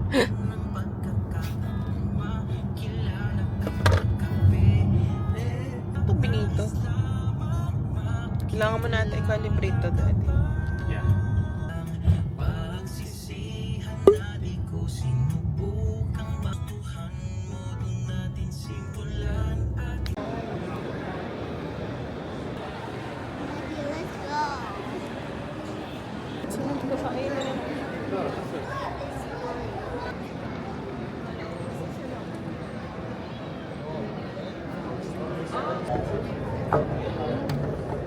Ito pinito. Kailangan mo natin i-calibrate to dati. Yeah. Sunod ko sa kayo.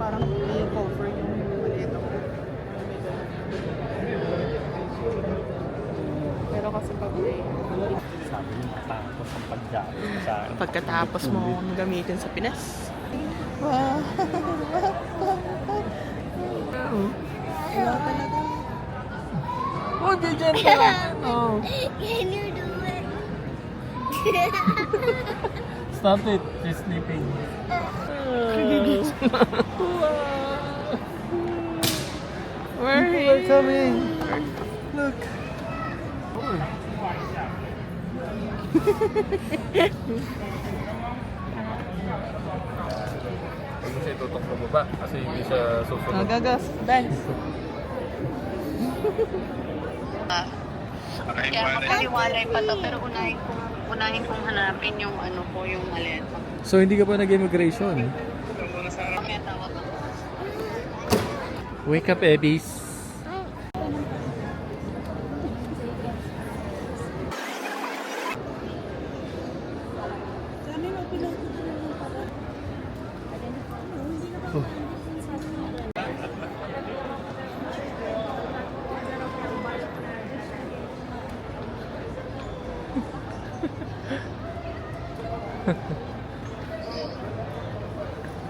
Parang i-cover yung malito. Pero kasi pag Sabi niyo matapos ang pagdami sa akin. pagkatapos mo gamitin sa Pinas. Wow. Oh, dyan ka. Oh. Can you do it? Stop it. She's sleeping. Where People are coming. Look. Huwag mo siya itutok sa baba kasi hindi siya susunod. Gagas. Dance. Kaya makaliwalay pa to, pero unahin kong hanapin yung ano ko, yung maleta. So hindi ka pa nag-immigration? Kaya tawag ako. Wake up, Ebis.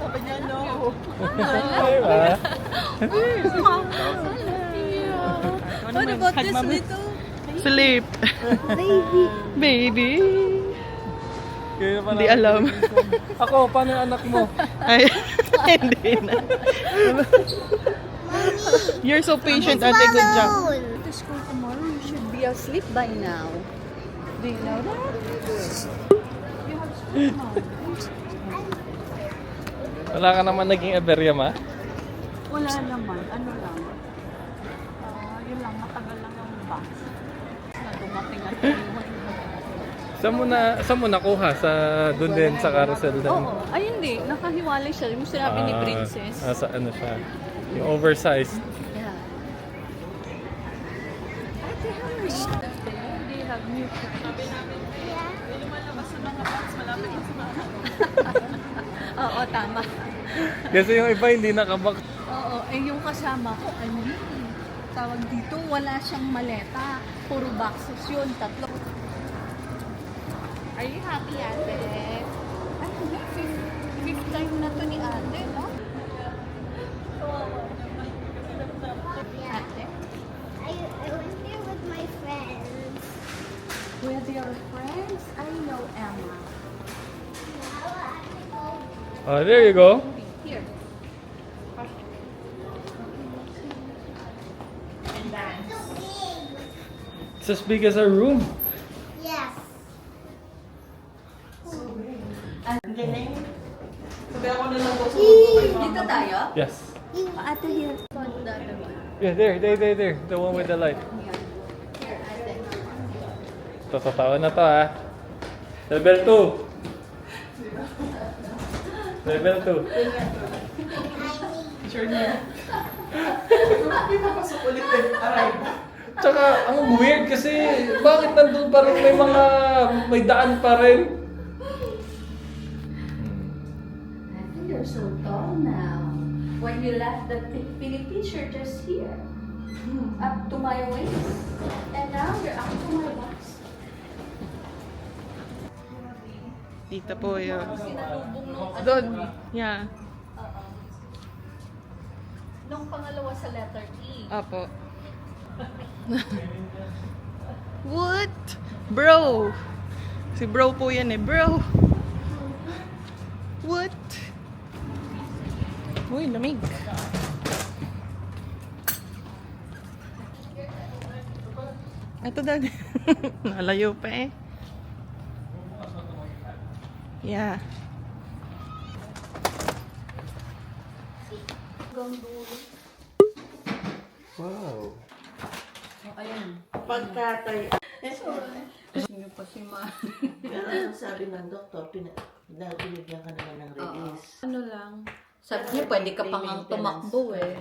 Sabi niya, no. Diba? What about this little? Sleep. Baby. Baby. Kaya pa Hindi namin alam. pinag-immigration. Ako, paano yung anak mo? Ay, hindi na. You're so patient, ate. Good job. To school tomorrow, you should be asleep by now. Do you know that? You have school tomorrow. Wala ka naman naging aberya, ma? Wala naman. Ano lang? Yun lang, matagal lang ang bus. Na dumating at Saan mo nakuha? Doon din, sa carousel din? Oo. Ay, hindi. Nakahiwalay siya. Yung sinabi ni Princess. Sa ano siya? Yung oversized. Yeah. Ate, how they have new clothes. Lumalabas sa mga pants. Malapit na sa mga. Oo, tama. Kasi yung iba hindi nakabak. Oo, yung kasama ko, ano yun? Tawag dito, wala siyang maleta. Puro boxes yun, 3. Are you happy, ate? Ay, fifth time na to ni ate, no? Ate? I went there with my friends. With your friends? I know Emma. Oh, there you go. Here. It's as big as our room. Yes. Sabi ako na lang po sa Dito tayo? Yes. Ate, here. The other one. Yeah, there. The one with the light. Here. Here, ate. Totoo na to, ha? Level 2. Level 2. Sure niya. Hindi papasok ulit eh. Aray. Tsaka, ang weird kasi, bakit nandun pa rin may daan pa rin? You're so tall now. When you left the Philippines, you're just here. Up to my waist. And now you're up to my waist. Dito po yun. Sinalubong nung Doon. Yeah. Nung pangalawa sa letter E. Apo. What? Bro! Si bro po yan eh. Bro! What? Uy, lamig. Ito daw. Nalayo pa eh. Yeah. Wow. Pagkatay. Yung pa si Ma. Pero ang sabi ng doktor, binigyan ka naman ng release. Ano lang. Sabi niya, pwede ka pang tumakbo eh.